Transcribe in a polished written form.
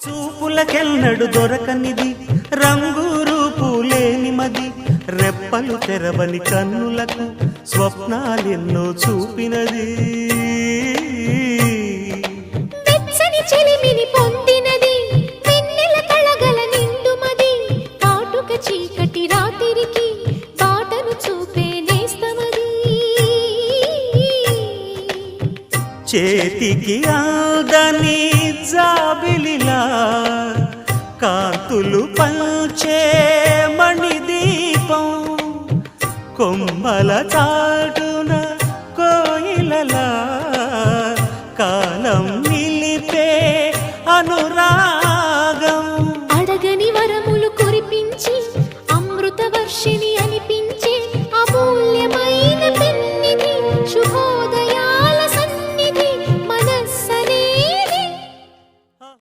చూపులకెన్నడు దొరకనిది రంగు రూపు లేని మది రెప్పలు తెరవని కన్నులకు స్వప్నాలెన్నో చూపినది వెచ్చని చెలిమిని పొందినది వెన్నెల కళగల నిండుమది కాటుక చీకటి రాత్రికి బాటను చూపే నేస్తమది చేతికి ఆదని జాబిలిలా కాంతులు పంచే మణిదీపం కొమ్మల చాటున కోయిలలా కాలం నిలిపే అనురా